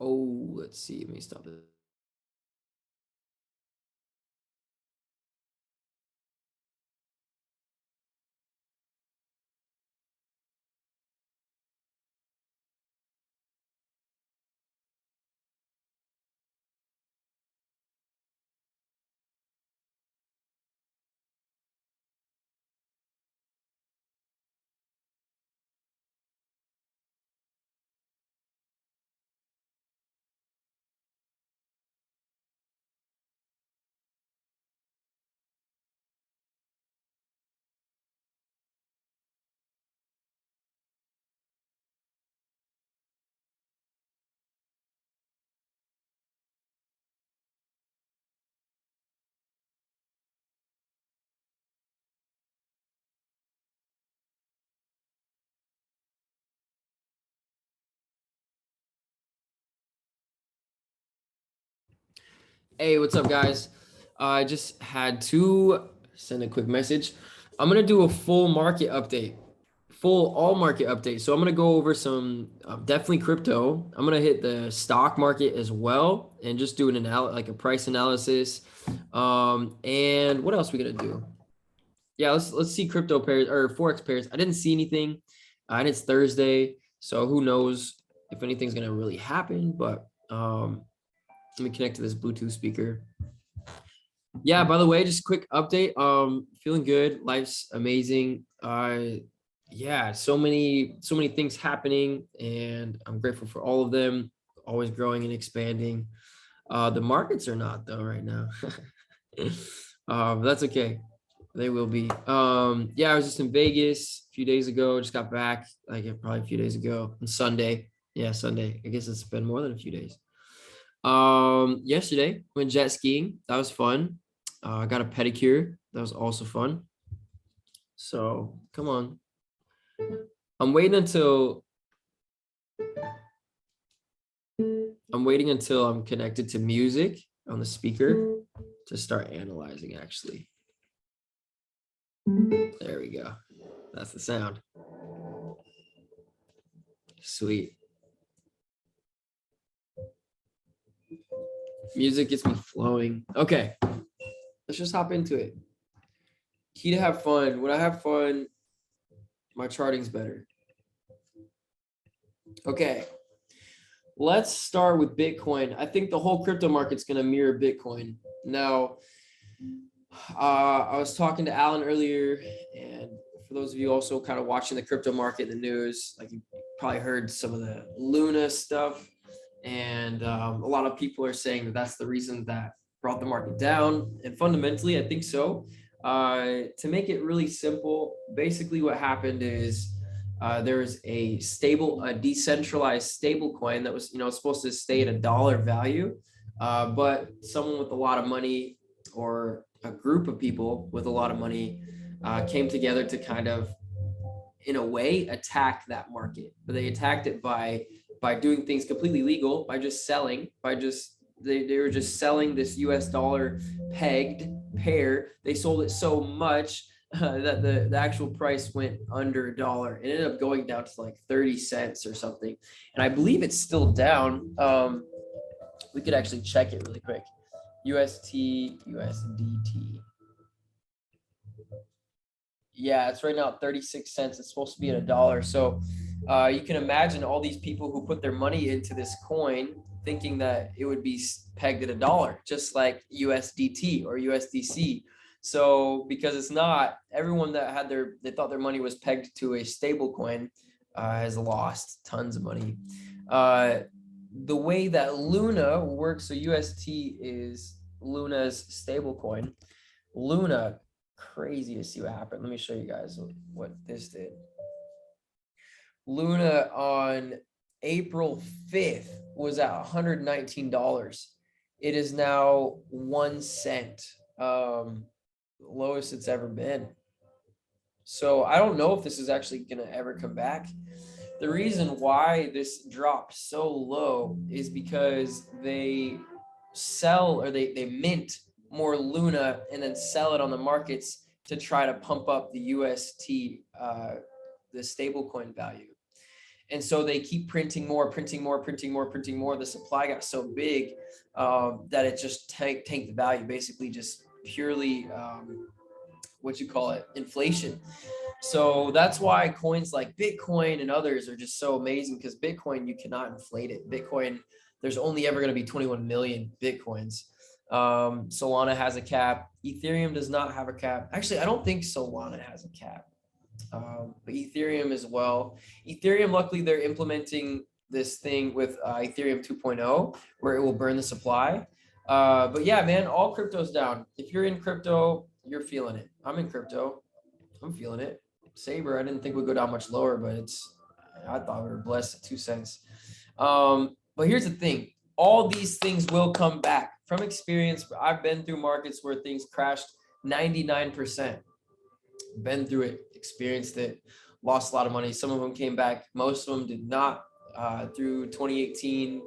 Oh, let's see. Let me stop this. Hey, what's up, guys? I just had to send a quick message. I'm gonna do a full market update, full all market update. So I'm gonna go over some definitely crypto. I'm gonna hit the stock market as well and just do an like a price analysis. And what else we gonna do? Yeah, let's see crypto pairs or forex pairs. I didn't see anything, and it's Thursday, so who knows if anything's gonna really happen. But let me connect to this Bluetooth speaker. Yeah, by the way, just a quick update. Feeling good. Life's amazing. Yeah, so many things happening, and I'm grateful for all of them. Always growing and expanding. The markets are not though right now. That's okay. They will be. Yeah, I was just in Vegas a few days ago. Just got back, like probably a few days ago on Sunday. Yeah, Sunday. I guess it's been more than a few days. Yesterday went jet skiing. That was fun. I got a pedicure. That was also fun. So come on. I'm waiting until I'm connected to music on the speaker to start analyzing actually. There we go. That's the sound. Sweet. Music gets me flowing. Okay. Let's just hop into it. Key to have fun. When I have fun, my charting's better. Okay. Let's start with Bitcoin. I think the whole crypto market's going to mirror Bitcoin. Now, I was talking to Alan earlier, and for those of you also kind of watching the crypto market in the news, like you probably heard some of the Luna stuff, and a lot of people are saying that that's the reason that brought the market down. And fundamentally, I think so. To make it really simple, basically what happened is there was a decentralized stable coin that was, supposed to stay at $1 value, but someone with a lot of money or a group of people with a lot of money came together to kind of, in a way, attack that market. But they attacked it by doing things completely legal, by just selling, they were just selling this US dollar pegged pair. They sold it so much that the actual price went under $1. It ended up going down to like 30 cents or something. And I believe it's still down. We could actually check it really quick. USDT. Yeah, it's right now at 36 cents. It's supposed to be at $1. So you can imagine all these people who put their money into this coin thinking that it would be pegged at $1, just like USDT or USDC. So because it's not, everyone that had they thought their money was pegged to a stable coin has lost tons of money. The way that Luna works, so UST is Luna's stable coin. Luna, crazy to see what happened. Let me show you guys what this did. Luna on April 5th was at $119. It is now 1 cent, lowest it's ever been. So I don't know if this is actually going to ever come back. The reason why this dropped so low is because they sell, or they mint more Luna and then sell it on the markets to try to pump up the UST, the stablecoin value. And so they keep printing more. The supply got so big that it just tanked the value, basically just purely inflation. So that's why coins like Bitcoin and others are just so amazing, because Bitcoin, you cannot inflate it. Bitcoin, there's only ever going to be 21 million Bitcoins. Solana has a cap. Ethereum does not have a cap. Actually, I don't think Solana has a cap, but Ethereum as well. Ethereum, luckily, they're implementing this thing with Ethereum 2.0 where it will burn the supply. But yeah, man, all crypto's down. If you're in crypto, you're feeling it. I'm in crypto. I'm feeling it. Saber, I didn't think we'd go down much lower, but I thought we were blessed at 2 cents. But here's the thing. All these things will come back. From experience, I've been through markets where things crashed 99%. Been through it, experienced it, lost a lot of money. Some of them came back. Most of them did not. Through 2018,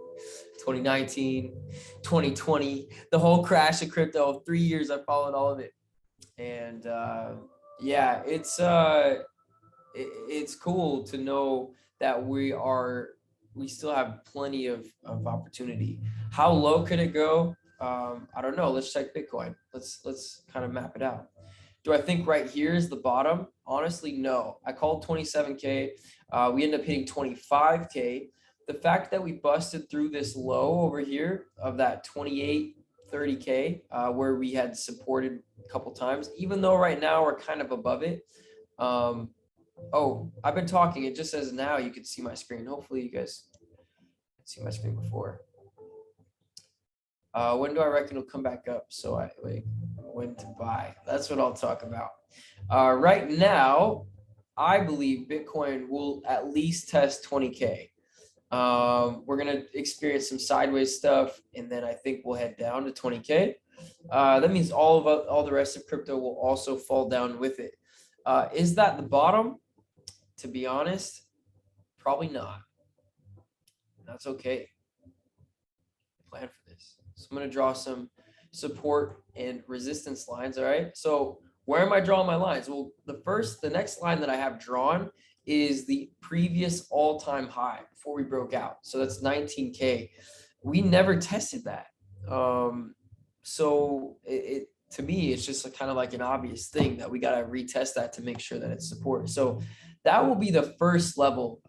2019, 2020, the whole crash of crypto, 3 years, I followed all of it. And yeah, it's cool to know that we still have plenty of opportunity. How low could it go? I don't know. Let's check Bitcoin. Let's kind of map it out. Do I think right here is the bottom? Honestly, no. I called 27K. We ended up hitting 25K. The fact that we busted through this low over here of that 28, 30K, where we had supported a couple times, even though right now we're kind of above it. Oh, I've been talking. It just says now you can see my screen. Hopefully you guys can see my screen before. When do I reckon it'll come back up? So when to buy? That's what I'll talk about. Right now, I believe Bitcoin will at least test 20K. We're going to experience some sideways stuff, and then I think we'll head down to 20K. That means all the rest of crypto will also fall down with it. Is that the bottom? To be honest, probably not. That's okay. Plan for this. So I'm going to draw some support and resistance lines. All right. So where am I drawing my lines? Well, the next line that I have drawn is the previous all-time high before we broke out. So that's 19K. We never tested that. So to me, it's just kind of like an obvious thing that we got to retest that to make sure that it's supported. So that will be the first level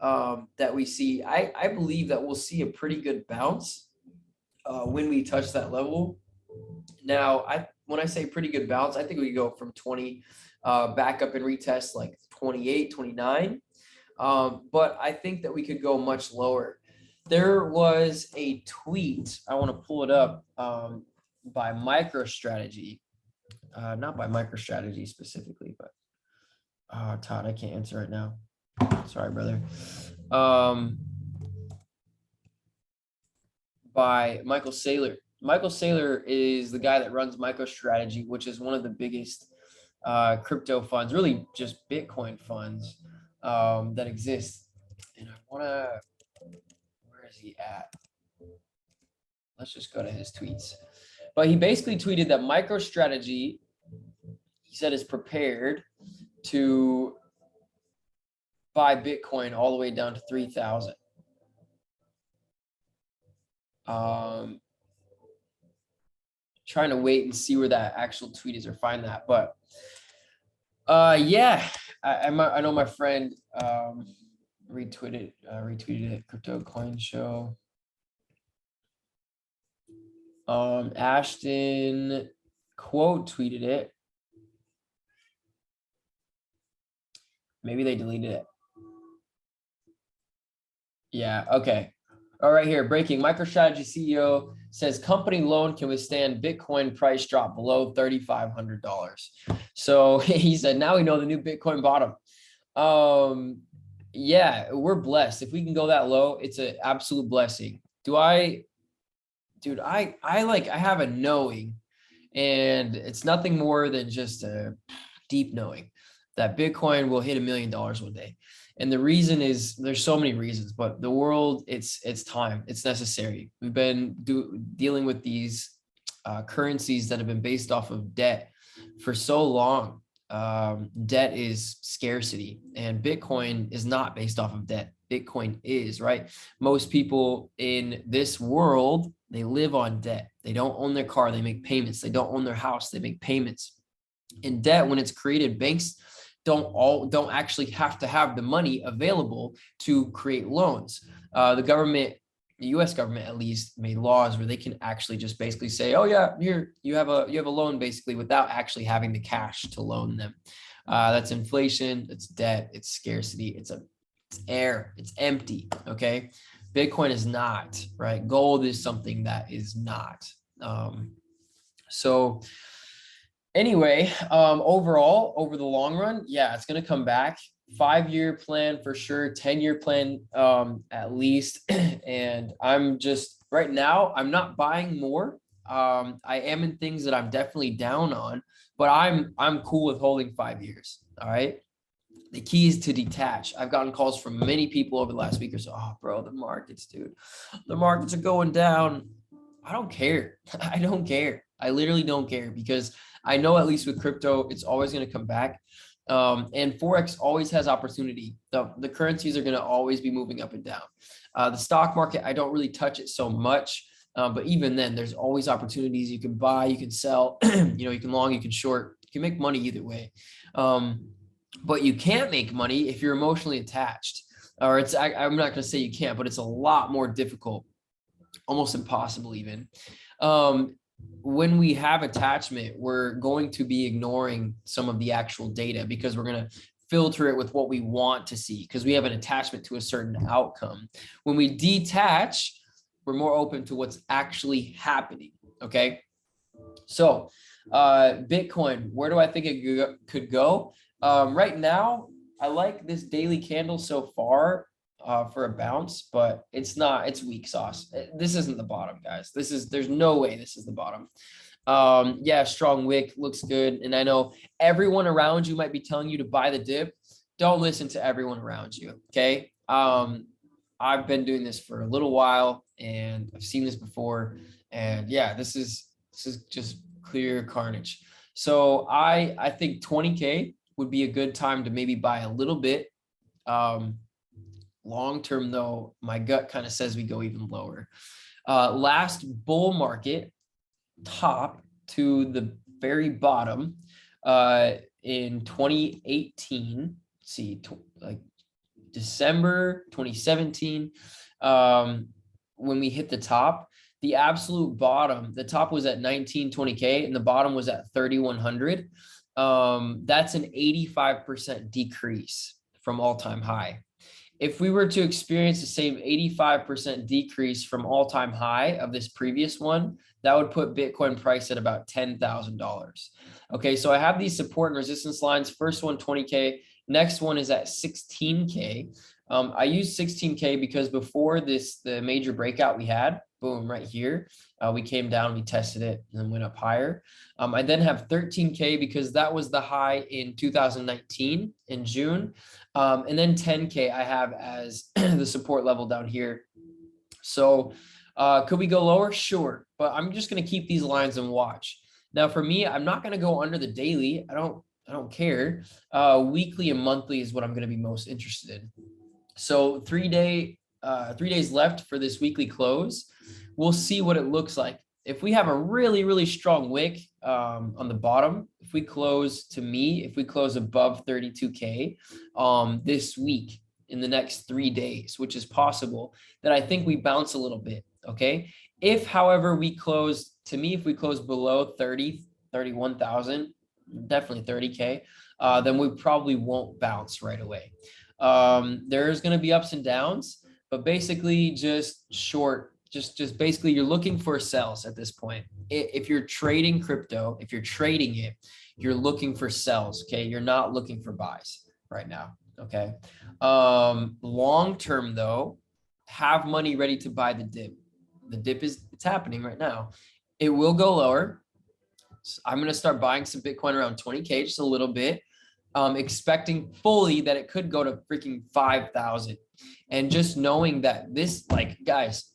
that we see. I believe that we'll see a pretty good bounce when we touch that level. Now, when I say pretty good bounce, I think we go from 20 back up and retest like 28, 29. But I think that we could go much lower. There was a tweet, I want to pull it up, by MicroStrategy. Not by MicroStrategy specifically, but Todd, I can't answer right now. Sorry, brother. By Michael Saylor. Michael Saylor is the guy that runs MicroStrategy, which is one of the biggest crypto funds, really just Bitcoin funds that exist. And I want to, where is he at? Let's just go to his tweets. But he basically tweeted that MicroStrategy, he said, is prepared to buy Bitcoin all the way down to 3,000. Trying to wait and see where that actual tweet is or find that. But yeah, I know my friend retweeted it, Crypto Coin Show. Ashton quote tweeted it. Maybe they deleted it. Yeah, okay. All right, here, breaking. MicroStrategy CEO says company loan can withstand Bitcoin price drop below $3,500. So he said, now we know the new Bitcoin bottom. Yeah, we're blessed. If we can go that low, it's an absolute blessing. I have a knowing, and it's nothing more than just a deep knowing that Bitcoin will hit $1 million one day. And the reason is, there's so many reasons, but the world, it's time, it's necessary. We've been dealing with these currencies that have been based off of debt for so long. Debt is scarcity, and Bitcoin is not based off of debt. Bitcoin is, right? Most people in this world, they live on debt. They don't own their car, they make payments. They don't own their house, they make payments. In debt, when it's created, banks don't actually have to have the money available to create loans. The government, the U.S. government at least, made laws where they can actually just basically say, "Oh yeah, here you have a loan," basically, without actually having the cash to loan them. That's inflation, it's debt, it's scarcity, it's air, it's empty. Okay, Bitcoin is not, right? Gold is something that is not. So anyway, overall, over the long run, yeah, it's going to come back. 5-year plan for sure, 10-year plan at least. And I'm just right now, I'm not buying more. I am in things that I'm definitely down on, but I'm cool with holding 5 years. All right. The key is to detach. I've gotten calls from many people over the last week or so. Oh, bro, the markets, dude, the markets are going down. I don't care. I don't care. I literally don't care, because I know at least with crypto, it's always going to come back. And Forex always has opportunity. The currencies are going to always be moving up and down. The stock market, I don't really touch it so much. But even then, there's always opportunities. You can buy, you can sell, you can long, you can short, you can make money either way. But you can't make money if you're emotionally attached. Or I'm not going to say you can't, but it's a lot more difficult, almost impossible even. When we have attachment, we're going to be ignoring some of the actual data, because we're going to filter it with what we want to see, because we have an attachment to a certain outcome. When we detach, we're more open to what's actually happening. Okay. So Bitcoin, where do I think it could go? Right now, I like this daily candle so far for a bounce, but it's weak sauce. This isn't the bottom, guys. There's no way this is the bottom. Yeah, strong wick looks good. And I know everyone around you might be telling you to buy the dip. Don't listen to everyone around you. Okay. I've been doing this for a little while and I've seen this before. And yeah, this is just clear carnage. So I think 20K would be a good time to maybe buy a little bit. Long term though, my gut kind of says we go even lower. Last bull market, top to the very bottom in 2018. See, like December 2017, when we hit the top, the absolute bottom, the top was at 1920K and the bottom was at 3100. That's an 85% decrease from all-time high. If we were to experience the same 85% decrease from all-time high of this previous one, that would put Bitcoin price at about $10,000. Okay, so I have these support and resistance lines. First one, 20K. Next one is at 16K. I use 16K because before this, the major breakout we had, boom, right here, we came down, we tested it, and then went up higher. I then have 13K because that was the high in 2019 in June. And then 10K I have as the support level down here. So could we go lower? Sure. But I'm just going to keep these lines and watch. Now for me, I'm not going to go under the daily. I don't care. Weekly and monthly is what I'm going to be most interested in. So 3 days left for this weekly close. We'll see what it looks like. If we have a really, really strong wick on the bottom, if we close above 32K this week in the next 3 days, which is possible, then I think we bounce a little bit, okay? If, however, if we close below 31,000, definitely 30K, then we probably won't bounce right away. There's going to be ups and downs, but basically just short. Just basically you're looking for sells at this point. If you're trading crypto, if you're trading it, you're looking for sells. Okay. You're not looking for buys right now. Okay. Long term though, have money ready to buy the dip. The dip it's happening right now. It will go lower. So I'm going to start buying some Bitcoin around 20K, just a little bit, expecting fully that it could go to freaking 5,000. And just knowing that this, like, guys,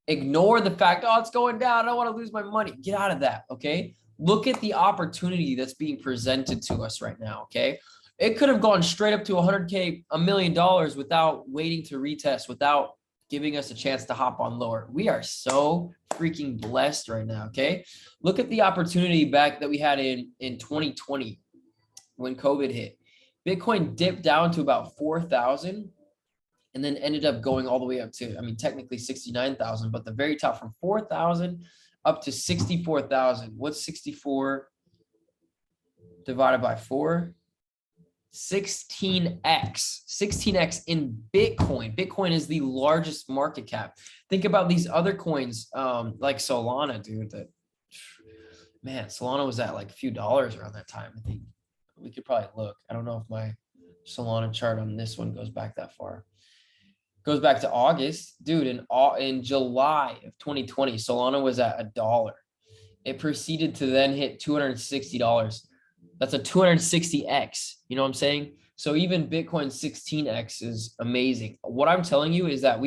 ignore the fact, oh, it's going down, I don't want to lose my money. Get out of that, okay? Look at the opportunity that's being presented to us right now, okay? It could have gone straight up to 100K, $1 million without waiting to retest, without giving us a chance to hop on lower. We are so freaking blessed right now. Okay. Look at the opportunity back that we had in 2020 when COVID hit. Bitcoin dipped down to about 4,000 and then ended up going all the way up to, I mean, technically 69,000, but the very top from 4,000 up to 64,000. What's 64 divided by 4? 16x in Bitcoin. Bitcoin is the largest market cap. Think about these other coins, like Solana, dude. That, man, Solana was at like a few dollars around that time. I think we could probably look. I don't know if my Solana chart on this one goes back that far. Goes back to August, dude. In July of 2020, Solana was at $1. It proceeded to then hit $260. That's a 260x. You know what I'm saying? So even Bitcoin 16x is amazing. What I'm telling you is that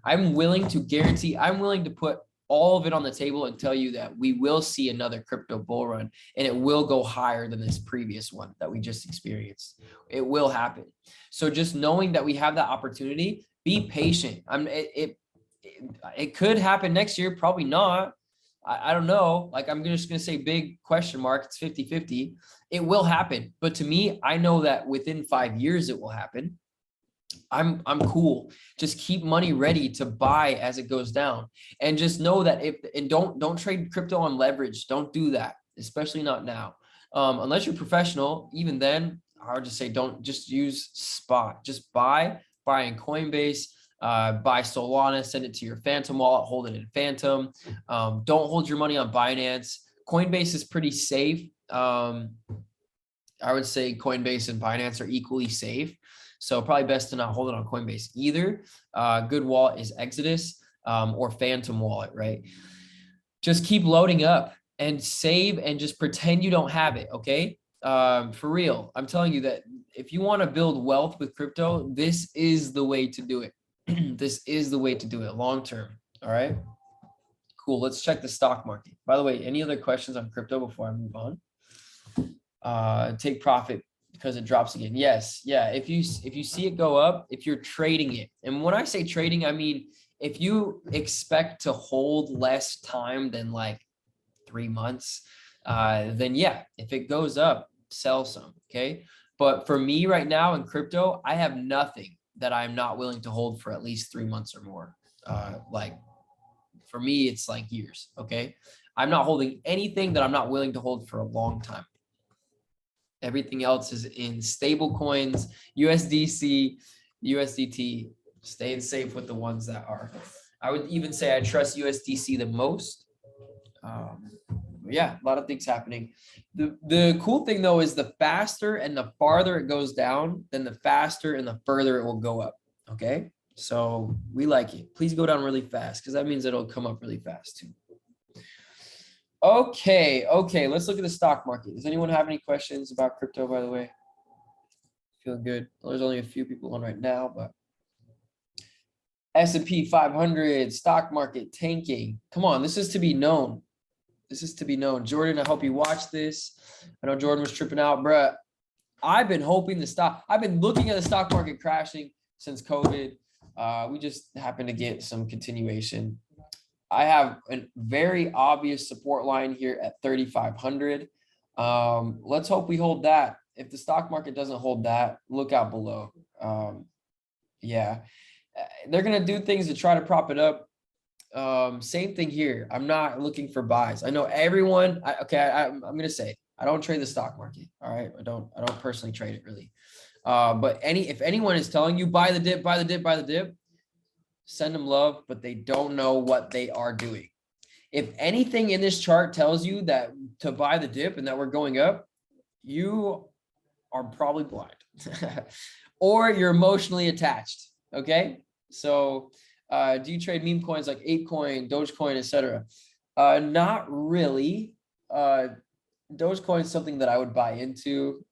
I'm willing to put all of it on the table and tell you that we will see another crypto bull run, and it will go higher than this previous one that we just experienced. It will happen. So just knowing that we have that opportunity, be patient. It could happen next year, probably not. I don't know. Like, I'm just going to say big question mark. It's 50-50. It will happen. But to me, I know that within 5 years, it will happen. I'm cool. Just keep money ready to buy as it goes down. And just know that don't trade crypto on leverage. Don't do that, especially not now. Unless you're professional, even then, I would just say, don't just use spot. Just buy in Coinbase. Buy Solana, send it to your Phantom wallet, hold it in Phantom. Don't hold your money on Binance. Coinbase is pretty safe. I would say Coinbase and Binance are equally safe. So probably best to not hold it on Coinbase either. Good wallet is Exodus or Phantom wallet, right? Just keep loading up and save and just pretend you don't have it, okay? For real, I'm telling you that if you want to build wealth with crypto, this is the way to do it. This is the way to do it long term. All right, cool. Let's check the stock market. By the way, any other questions on crypto before I move on? Take profit because it drops again. Yes, yeah. If you see it go up, if you're trading it, and when I say trading, I mean if you expect to hold less time than like 3 months, then yeah, if it goes up, sell some. Okay, but for me right now in crypto, I have nothing that I'm not willing to hold for at least 3 months or more. Like for me, it's like years. Okay. I'm not holding anything that I'm not willing to hold for a long time. Everything else is in stable coins, USDC, USDT, staying safe with the ones that are. I would even say I trust USDC the most. Yeah, a lot of things happening. The cool thing though is the faster and the farther it goes down, then the faster and the further it will go up. Okay, so we like it. Please go down really fast because that means it'll come up really fast too. Okay, let's look at the stock market. Does anyone have any questions about crypto, by the way? Feeling good. There's only a few people on right now, but S&P 500, stock market tanking. Come on, this is to be known. This is to be known. Jordan, I hope you watched this. I know Jordan was tripping out, bruh. I've been looking at the stock market crashing since COVID. We just happened to get some continuation. I have a very obvious support line here at 3,500. Let's hope we hold that. If the stock market doesn't hold that, look out below. Yeah, they're going to do things to try to prop it up. Same thing here. I'm not looking for buys. I know everyone. I'm going to say I don't trade the stock market. All right. I don't personally trade it really. But if anyone is telling you buy the dip, send them love, but they don't know what they are doing. If anything in this chart tells you that to buy the dip and that we're going up, you are probably blind or you're emotionally attached. Okay. So, do you trade meme coins like ApeCoin, Dogecoin, etc.? Not really. Dogecoin is something that I would buy into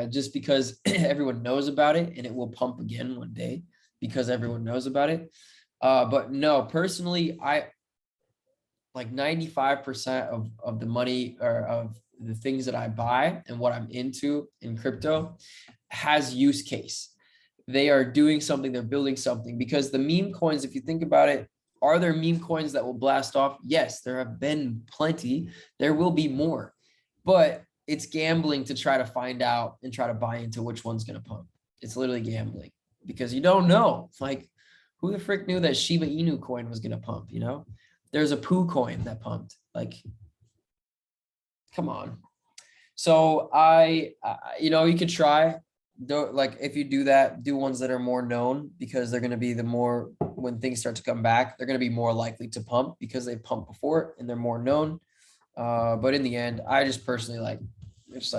just because everyone knows about it and it will pump again one day because everyone knows about it. But no, personally, I like 95% of the money or the things that I buy and what I'm into in crypto has use case. They are doing something, they're building something, because the meme coins, if you think about it, are there meme coins that will blast off? Yes, there have been plenty. There will be more, but it's gambling to try to find out and try to buy into which one's going to pump. It's literally gambling because you don't know. Like, who the frick knew that Shiba Inu coin was going to pump, you know? There's a Poo coin that pumped. Like, come on. So you know, you could try. Don't, like, if you do that, do ones that are more known, because they're going to be the more, when things start to come back, they're going to be more likely to pump because they've pumped before and they're more known. But in the end, I just personally I'd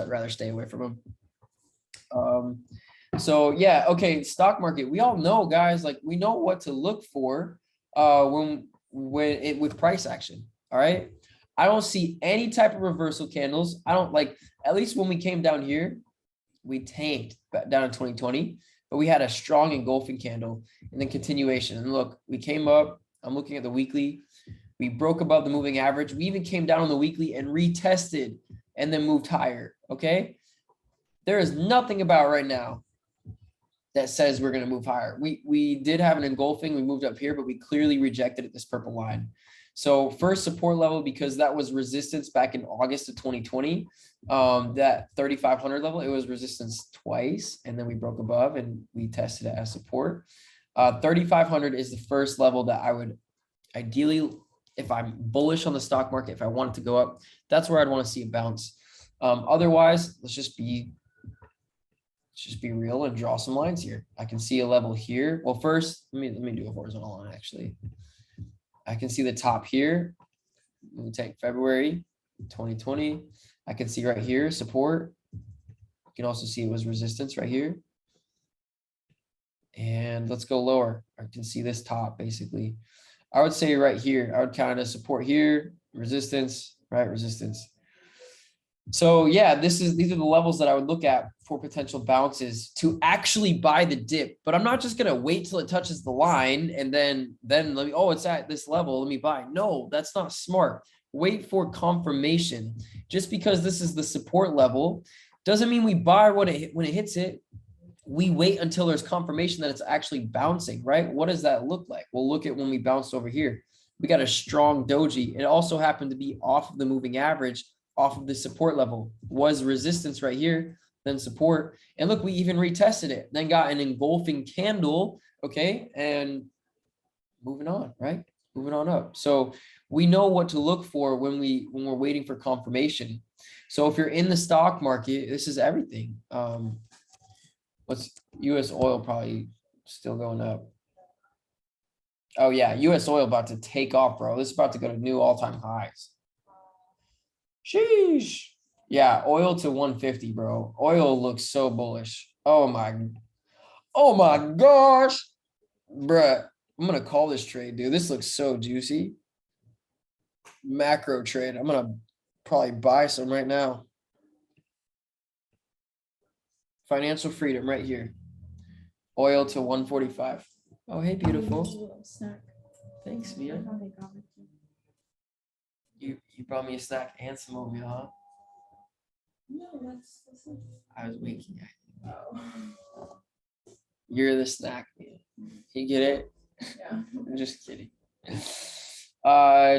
rather stay away from them. So yeah, okay, stock market. We all know, guys, like, we know what to look for with price action. All right. I don't see any type of reversal candles. I don't like, at least when we came down here, we tanked down in 2020, but we had a strong engulfing candle and then continuation. And look, we came up, I'm looking at the weekly, we broke above the moving average. We even came down on the weekly and retested and then moved higher. Okay. There is nothing about right now that says we're going to move higher. We did have an engulfing, we moved up here, but we clearly rejected at this purple line. So first support level, because that was resistance back in August of 2020, that 3,500 level, it was resistance twice, and then we broke above and we tested it as support. 3,500 is the first level that I would ideally, if I'm bullish on the stock market, if I want it to go up, that's where I'd want to see a bounce. Otherwise, let's just be real and draw some lines here. I can see a level here. Well, first, let me do a horizontal line actually. I can see the top here. Let me take February 2020. I can see right here support. You can also see it was resistance right here. And let's go lower. I can see this top basically. I would say right here, I would kind of support here, resistance, right? Resistance. So yeah, these are the levels that I would look at for potential bounces to actually buy the dip. But I'm not just gonna wait till it touches the line and then let me, oh, it's at this level, let me buy. No, that's not smart. Wait for confirmation. Just because this is the support level doesn't mean we buy when it hits it. We wait until there's confirmation that it's actually bouncing, right? What does that look like? Well, look at when we bounced over here. We got a strong doji. It also happened to be off of the moving average, off of the support level, was resistance right here, then support. And look, we even retested it, then got an engulfing candle, okay? And moving on, right? Moving on up. So we know what to look for when we're waiting for confirmation. So if you're in the stock market, this is everything. What's US oil probably still going up? Oh yeah, US oil about to take off, bro. This is about to go to new all-time highs. Sheesh. Yeah, oil to 150, bro. Oil looks so bullish. Oh my gosh. Bruh, I'm gonna call this trade, dude. This looks so juicy. Macro trade. I'm gonna probably buy some right now. Financial freedom right here. Oil to 145. Oh, hey, beautiful. Thanks, Mia. You brought me a snack and some oatmeal, huh? No, that's I was winking at you. Oh. You're the snack, Mia. You get it? Yeah. I'm just kidding.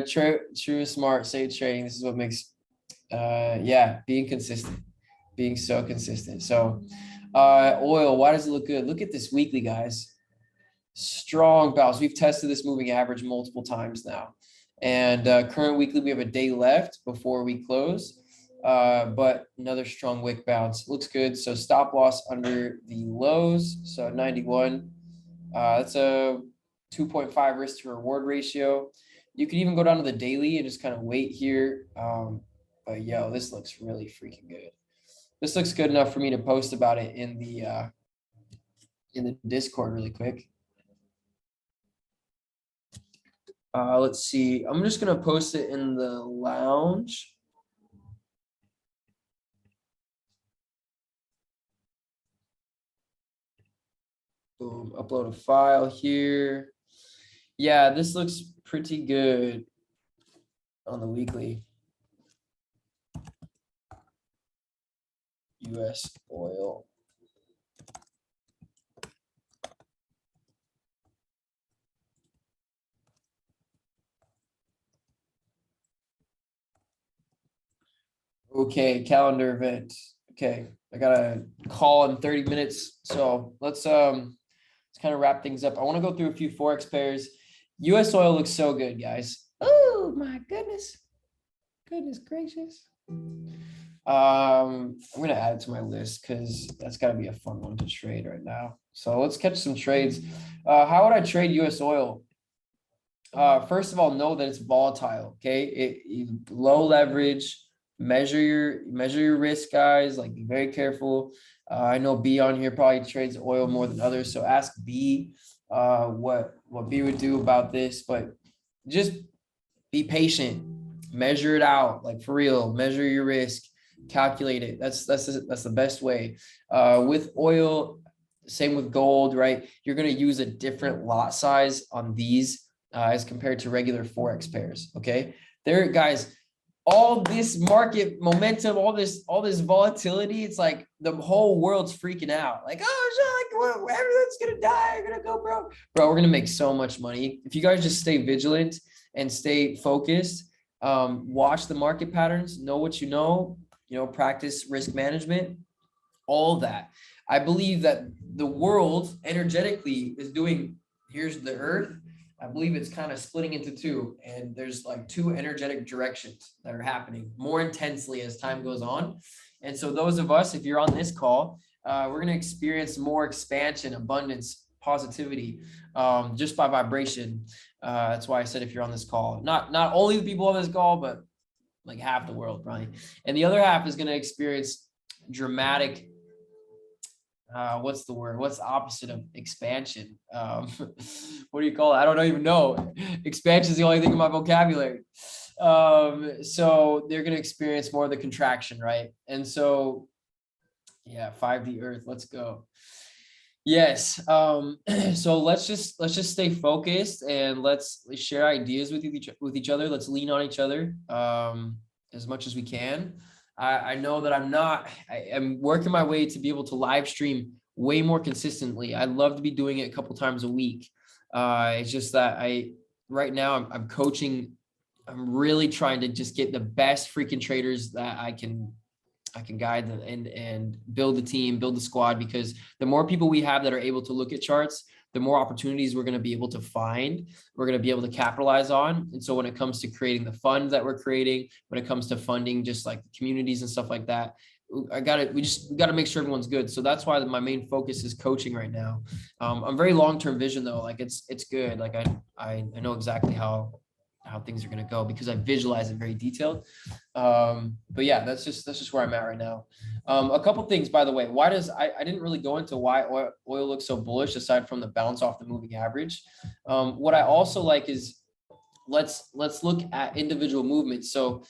True, smart, safe trading. This is what makes yeah, being consistent, being so consistent. So oil, why does it look good? Look at this weekly, guys. Strong bounce. We've tested this moving average multiple times now. And current weekly, we have a day left before we close. But another strong wick bounce. Looks good. So stop loss under the lows. So 91. That's a 2.5 risk to reward ratio. You can even go down to the daily and just kind of wait here. But yo, this looks really freaking good. This looks good enough for me to post about it in the Discord really quick. Let's see. I'm just gonna post it in the lounge. Boom, upload a file here. Yeah, this looks pretty good on the weekly. US oil. Okay, calendar event. Okay, I got a call in 30 minutes. So let's kind of wrap things up. I want to go through a few Forex pairs. US oil looks so good, guys. Oh my goodness. Goodness gracious. I'm gonna add it to my list because that's gotta be a fun one to trade right now. So let's catch some trades. How would I trade US oil? First of all, know that it's volatile. Okay, low leverage. Measure your risk, guys. Like, be very careful. I know B on here probably trades oil more than others, so ask B what B would do about this. But just be patient. Measure it out, like for real. Measure your risk. Calculate it. That's the best way. With oil, same with gold, right? You're gonna use a different lot size on these as compared to regular Forex pairs. Okay, there, guys. All this market momentum, all this volatility, it's like the whole world's freaking out. Like, oh, like, everyone's gonna die. You're gonna go broke, bro. We're gonna make so much money if you guys just stay vigilant and stay focused. Watch the market patterns. Know what you know. Practice risk management. All that. I believe that the world energetically is doing. Here's the Earth. I believe it's kind of splitting into two, and there's like two energetic directions that are happening more intensely as time goes on. And so those of us, if you're on this call, we're going to experience more expansion, abundance, positivity, just by vibration. That's why I said if you're on this call, not only the people on this call, but like half the world probably. And the other half is going to experience dramatic what's the word? What's the opposite of expansion? What do you call it? I don't even know. Expansion is the only thing in my vocabulary. So they're going to experience more of the contraction, right? And so, yeah, 5D Earth, let's go. Yes. So let's just stay focused and let's share ideas with each other. Let's lean on each other as much as we can. I know that I am working my way to be able to live stream way more consistently. I'd love to be doing it a couple times a week. It's just that right now I'm coaching. I'm really trying to just get the best freaking traders that I can guide them and build the team, build the squad, because the more people we have that are able to look at charts, the more opportunities we're going to be able to find, we're going to be able to capitalize on. And so when it comes to creating the fund that we're creating, when it comes to funding, just like the communities and stuff like that, we got to make sure everyone's good. So that's why my main focus is coaching right now. I'm very long-term vision though. Like it's good. Like I know exactly how things are going to go because I visualize it very detailed. But yeah, that's just where I'm at right now. A couple things, by the way. Why does I didn't really go into why oil looks so bullish aside from the bounce off the moving average. What I also like is let's look at individual movements. So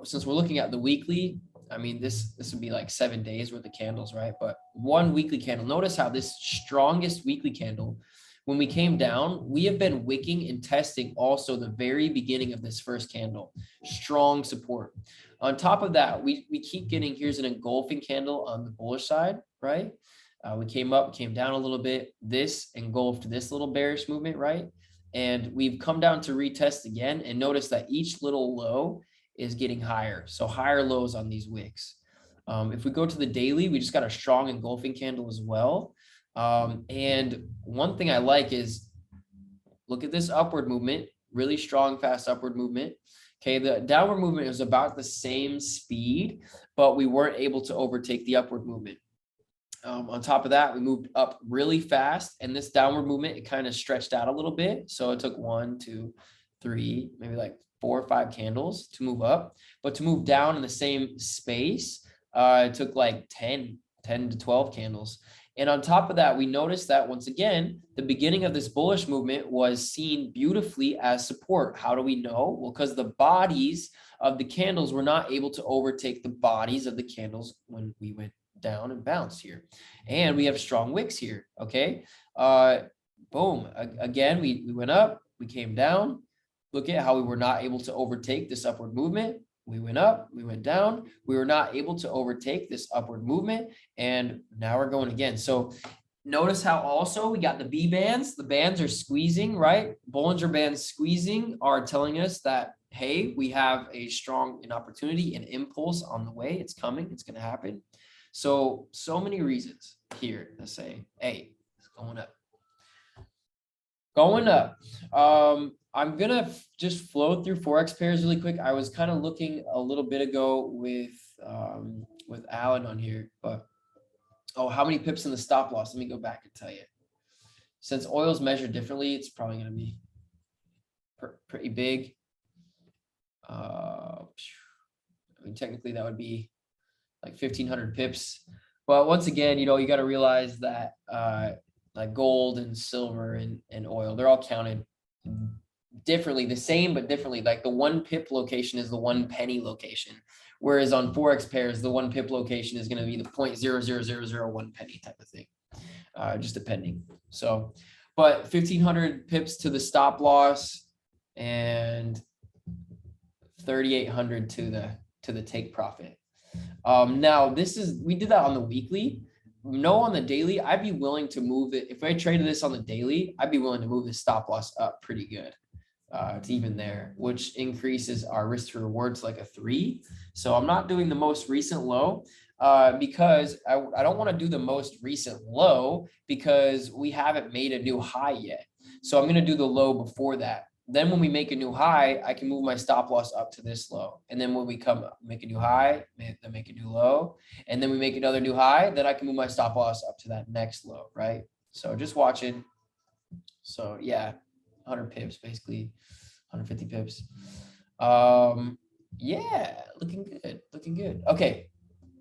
since we're looking at the weekly, I mean, this would be like 7 days worth of candles, right? But one weekly candle, notice how this strongest weekly candle, when we came down, we have been wicking and testing also the very beginning of this first candle, strong support. On top of that, we keep getting, here's an engulfing candle on the bullish side, right? We came up, came down a little bit. This engulfed this little bearish movement, right? And we've come down to retest again, and notice that each little low is getting higher. So higher lows on these wicks. If we go to the daily, we just got a strong engulfing candle as well. And one thing I like is look at this upward movement, really strong, fast upward movement. Okay, the downward movement is about the same speed, but we weren't able to overtake the upward movement. On top of that, we moved up really fast, and this downward movement, it kind of stretched out a little bit. So it took 1, 2, 3, maybe like 4 or 5 candles to move up, but to move down in the same space, it took like 10 to 12 candles. And on top of that, we noticed that once again, the beginning of this bullish movement was seen beautifully as support. How do we know? Well, because the bodies of the candles were not able to overtake the bodies of the candles when we went down and bounced here. And we have strong wicks here, okay? Boom, again, we went up, we came down. Look at how we were not able to overtake this upward movement. We went up, we went down. We were not able to overtake this upward movement. And now we're going again. So notice how also we got the B bands. The bands are squeezing, right? Bollinger Bands squeezing are telling us that, hey, we have a strong an opportunity, an impulse on the way. It's coming. It's going to happen. So many reasons here to say, hey, it's going up. Going up. I'm going to just flow through Forex pairs really quick. I was kind of looking a little bit ago with Alan on here, but oh, how many pips in the stop loss? Let me go back and tell you. Since oil's measured differently, it's probably going to be pretty big. I mean, technically that would be like 1,500 pips. But once again, you know, you got to realize that like gold and silver and oil, they're all counted differently, the same, but differently. Like the 1 pip location is the 1 penny location. Whereas on Forex pairs, the 1 pip location is going to be the 0.00001 penny type of thing, just depending. So, but 1,500 pips to the stop loss and 3,800 to the take profit. Now we did that on the weekly. No, on the daily, I'd be willing to move it. If I traded this on the daily, I'd be willing to move the stop loss up pretty good. To even there, which increases our risk to reward to like a 3. So I'm not doing the most recent low because I don't want to do the most recent low because we haven't made a new high yet. So I'm going to do the low before that. Then when we make a new high, I can move my stop loss up to this low. And then when we come make a new high, then make a new low, and then we make another new high, then I can move my stop loss up to that next low, right? So just watching. So yeah, 100 pips, basically 150 pips. Yeah, looking good. Okay,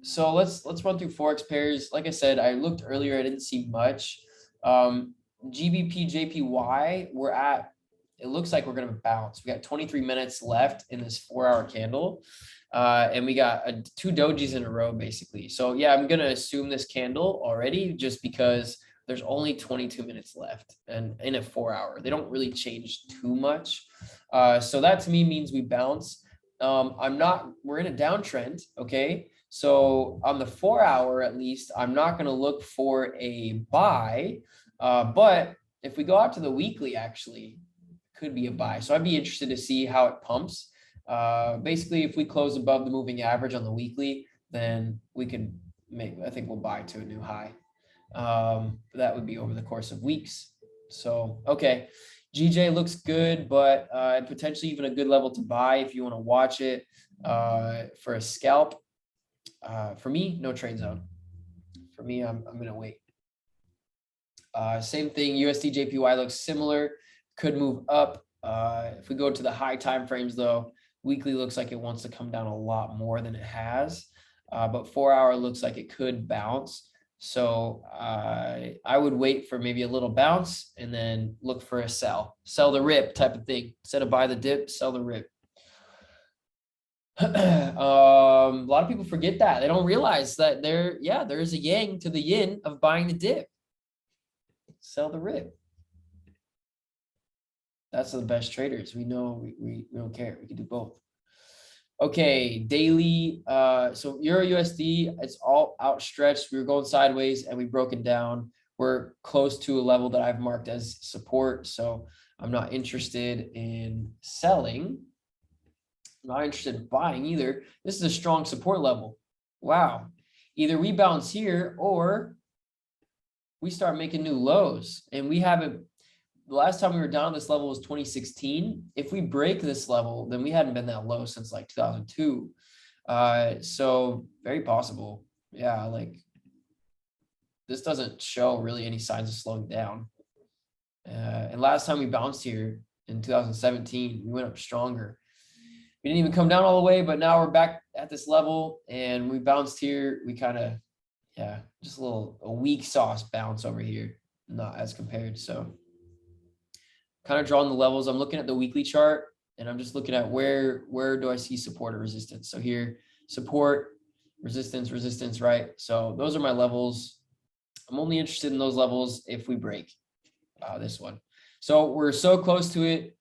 so let's run through Forex pairs. Like I said, I looked earlier, I didn't see much. GBP, JPY, it looks like we're going to bounce. We got 23 minutes left in this 4-hour candle. And we got 2 dojis in a row, basically. So yeah, I'm going to assume this candle already just because there's only 22 minutes left and in a 4-hour, they don't really change too much. So that to me means we bounce. We're in a downtrend. Okay. So on the 4-hour, at least, I'm not going to look for a buy. But if we go out to the weekly, actually could be a buy. So I'd be interested to see how it pumps. Basically, if we close above the moving average on the weekly, then we could I think we'll buy to a new high. That would be over the course of weeks. So, okay. GJ looks good, but potentially even a good level to buy if you want to watch it for a scalp. For me, no trade zone. For me, I'm going to wait. Same thing, USD JPY looks similar, could move up. If we go to the high time frames though, weekly looks like it wants to come down a lot more than it has. But 4-hour looks like it could bounce. So I would wait for maybe a little bounce and then look for a sell the rip type of thing. Instead of buy the dip, sell the rip. A lot of people forget that. They don't realize that there is a yang to the yin of buying the dip. Sell the rip. That's the best traders. We know we don't care. We can do both. Okay, daily. So Euro USD, it's all outstretched. We were going sideways and we've broken down. We're close to a level that I've marked as support. So I'm not interested in selling. I'm not interested in buying either. This is a strong support level. Wow. Either we bounce here or we start making new lows. And we haven't, the last time we were down this level was 2016. If we break this level, then we hadn't been that low since like 2002. So very possible. Yeah, like this doesn't show really any signs of slowing down. And last time we bounced here in 2017, we went up stronger. We didn't even come down all the way, but now we're back at this level and we bounced here. We kind of, yeah, just a weak sauce bounce over here, not as compared. So kind of drawing the levels. I'm looking at the weekly chart and I'm just looking at where do I see support or resistance. So here, support, resistance, resistance, right? So those are my levels. I'm only interested in those levels if we break this one. So we're so close to it.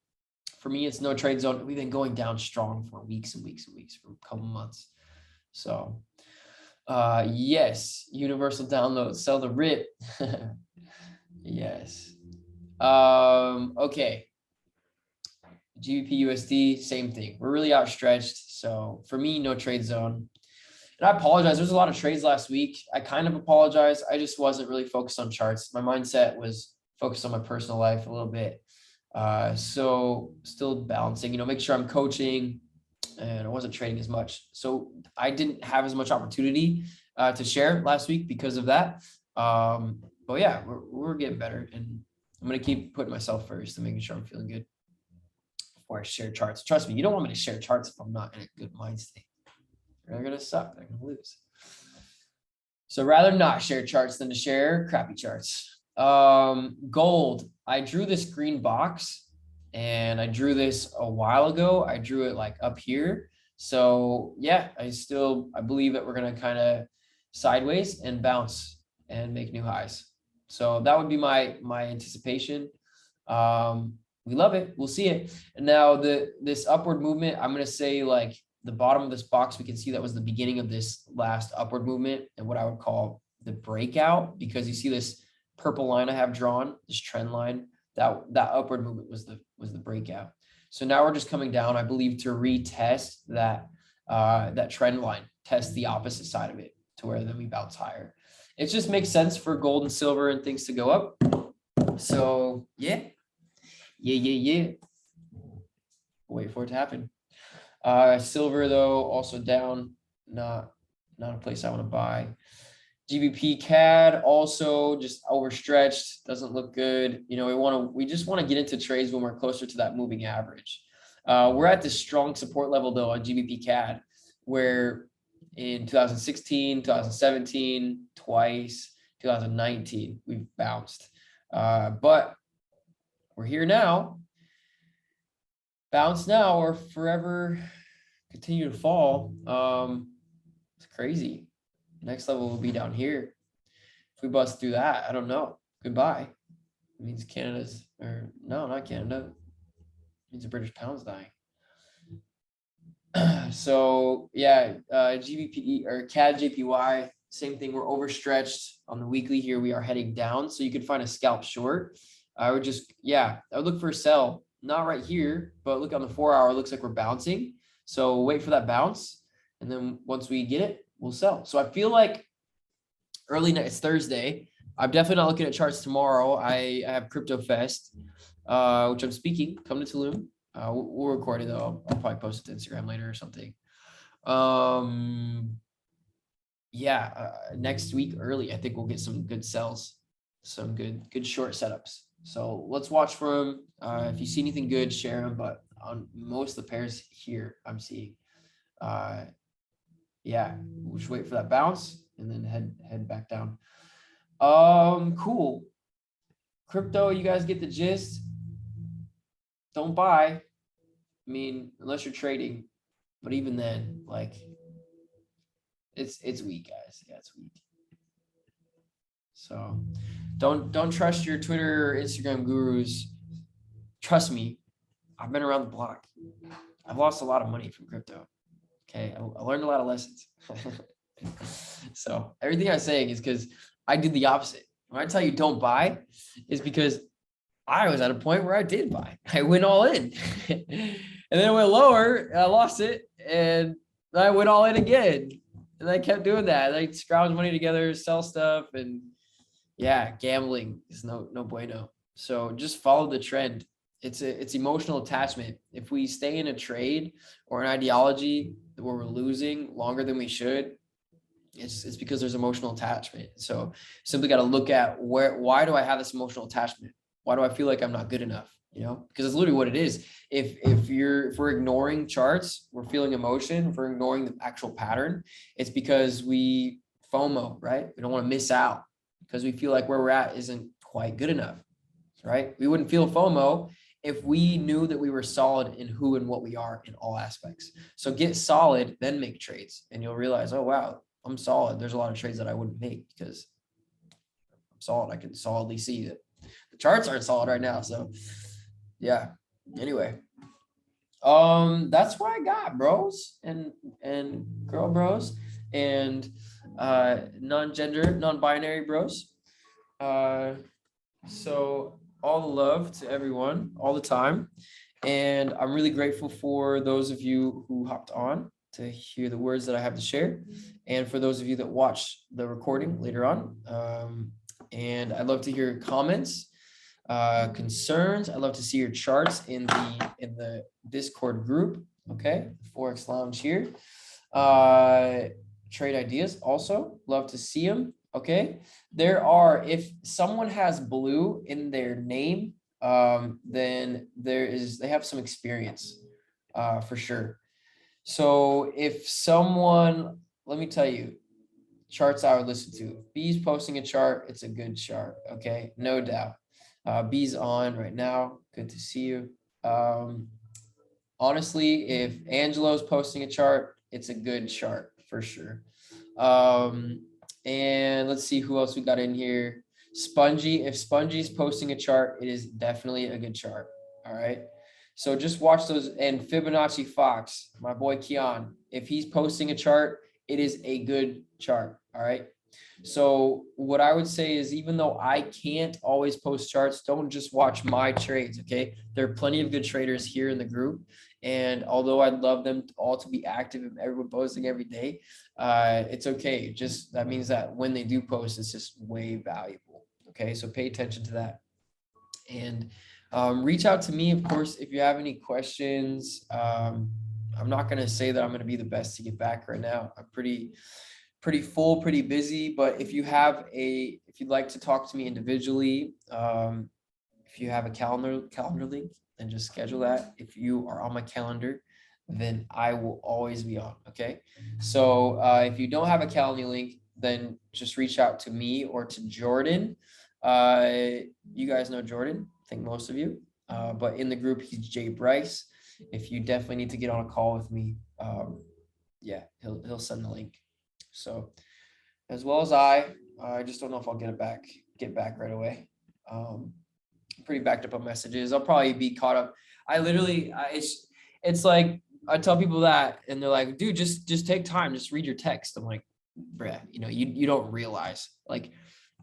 for me, it's no trade zone. We've been going down strong for weeks and weeks and weeks, for a couple months. So yes, universal download, sell the rip. Yes. Okay. GBP USD, same thing. We're really outstretched. So for me, no trade zone. And I apologize. There's a lot of trades last week. I kind of apologize. I just wasn't really focused on charts. My mindset was focused on my personal life a little bit. So still balancing, make sure I'm coaching, and I wasn't trading as much. So I didn't have as much opportunity to share last week because of that. But yeah, we're getting better, and I'm going to keep putting myself first and making sure I'm feeling good before I share charts. Trust me, you don't want me to share charts if I'm not in a good mind state. They're going to suck. They're going to lose. So rather not share charts than to share crappy charts. Gold. I drew this green box, and I drew this a while ago. I drew it like up here. So yeah, I believe that we're going to kind of sideways and bounce and make new highs. So that would be my anticipation. We love it. We'll see it. And now this upward movement, I'm going to say like the bottom of this box, we can see that was the beginning of this last upward movement and what I would call the breakout, because you see this purple line I have drawn, this trend line, that upward movement was the breakout. So now we're just coming down, I believe, to retest that trend line, test the opposite side of it to where then we bounce higher. It just makes sense for gold and silver and things to go up. So yeah. Wait for it to happen. Silver though, also down, not a place I want to buy. GBP CAD also just overstretched, doesn't look good. We just want to get into trades when we're closer to that moving average. We're at this strong support level though on GBP CAD, where in 2016, 2017, twice, 2019, we've bounced. But we're here now. Bounce now or forever continue to fall. It's crazy. Next level will be down here. If we bust through that, I don't know. Goodbye. It means not Canada. It means the British pound's dying. So yeah, GBP or CAD JPY, same thing. We're overstretched on the weekly here. We are heading down. So you could find a scalp short. I would look for a sell. Not right here, but look on the 4 hour, it looks like we're bouncing. So wait for that bounce. And then once we get it, we'll sell. So I feel like it's Thursday. I'm definitely not looking at charts tomorrow. I have Crypto Fest, which I'm speaking. Come to Tulum. We'll record it though. I'll probably post it to Instagram later or something. Next week early, I think we'll get some good sells, some good short setups. So let's watch for them. If you see anything good, share them. But on most of the pairs here, I'm seeing, we'll just wait for that bounce and then head back down. Cool. Crypto, you guys get the gist. Don't buy. I mean, unless you're trading, but even then, like, it's weak, guys. Yeah, it's weak. So don't trust your Twitter or Instagram gurus. Trust me, I've been around the block. I've lost a lot of money from crypto. Okay, I learned a lot of lessons. So everything I'm saying is because I did the opposite. When I tell you don't buy, is because I was at a point where I did buy. I went all in. And then it went lower, and I lost it, and then I went all in again. And I kept doing that. I scrounge money together, sell stuff, and yeah, gambling is no bueno. So just follow the trend. It's emotional attachment. If we stay in a trade or an ideology where we're losing longer than we should, it's because there's emotional attachment. So simply got to look at why do I have this emotional attachment? Why do I feel like I'm not good enough? Because it's literally what it is. If we're ignoring charts, we're feeling emotion, if we're ignoring the actual pattern, it's because we FOMO, right? We don't want to miss out because we feel like where we're at isn't quite good enough, right? We wouldn't feel FOMO if we knew that we were solid in who and what we are in all aspects. So get solid, then make trades, and you'll realize, oh, wow, I'm solid. There's a lot of trades that I wouldn't make because I'm solid. I can solidly see that the charts aren't solid right now. So yeah, anyway, That's what I got, bros and girl bros and non-gender, non-binary bros. So all the love to everyone all the time. And I'm really grateful for those of you who hopped on to hear the words that I have to share. And for those of you that watch the recording later on. And I'd love to hear comments, concerns. I'd love to see your charts in the Discord group. Okay, Forex Lounge here. Trade ideas also love to see them. Okay, if someone has blue in their name, then they have some experience, for sure. So if someone, let me tell you, charts I would listen to. If B's posting a chart, it's a good chart. Okay, no doubt. B's on right now. Good to see you. Honestly, if Angelo's posting a chart, it's a good chart for sure. And let's see who else we got in here. Spongy, if Spongy's posting a chart, it is definitely a good chart. All right. So just watch those. And Fibonacci Fox, my boy Keon, if he's posting a chart, it is a good chart. All right. So what I would say is, even though I can't always post charts, don't just watch my trades. Okay. There are plenty of good traders here in the group. And although I'd love them all to be active and everyone posting every day, it's okay. Just that means that when they do post, it's just way valuable. Okay. So pay attention to that. And reach out to me, of course, if you have any questions. I'm not going to say that I'm going to be the best to get back right now. I'm pretty full, pretty busy. But if you'd like to talk to me individually, if you have a calendar link, then just schedule that. If you are on my calendar, then I will always be on. Okay. So if you don't have a calendar link, then just reach out to me or to Jordan. You guys know Jordan, I think most of you. But in the group, he's Jay Bryce. If you definitely need to get on a call with me, yeah, he'll send the link. So as well as I just don't know if I'll get back right away. Pretty backed up on messages. I'll probably be caught up. It's like I tell people that and they're like, dude, just take time, just read your text. I'm like, bruh, you don't realize, like,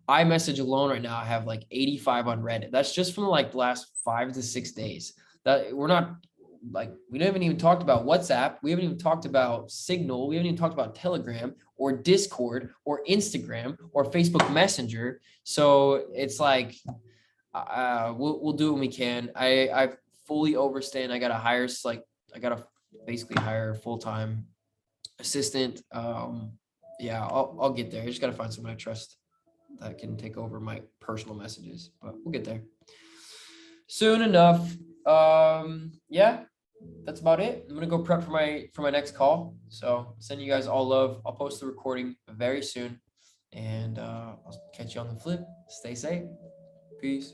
iMessage alone right now I have like 85 unread. That's just from like the last 5 to 6 days. That we're not like, we haven't even talked about WhatsApp. We haven't even talked about Signal. We haven't even talked about Telegram or Discord or Instagram or Facebook Messenger. So it's like, we'll do what we can. I fully understand. I gotta basically hire a full-time assistant. Yeah, I'll get there. I just gotta find someone I trust that can take over my personal messages, but we'll get there soon enough. Yeah, that's about it. I'm gonna go prep for my next call. So send you guys all love. I'll post the recording very soon, and I'll catch you on the flip. Stay safe. Peace.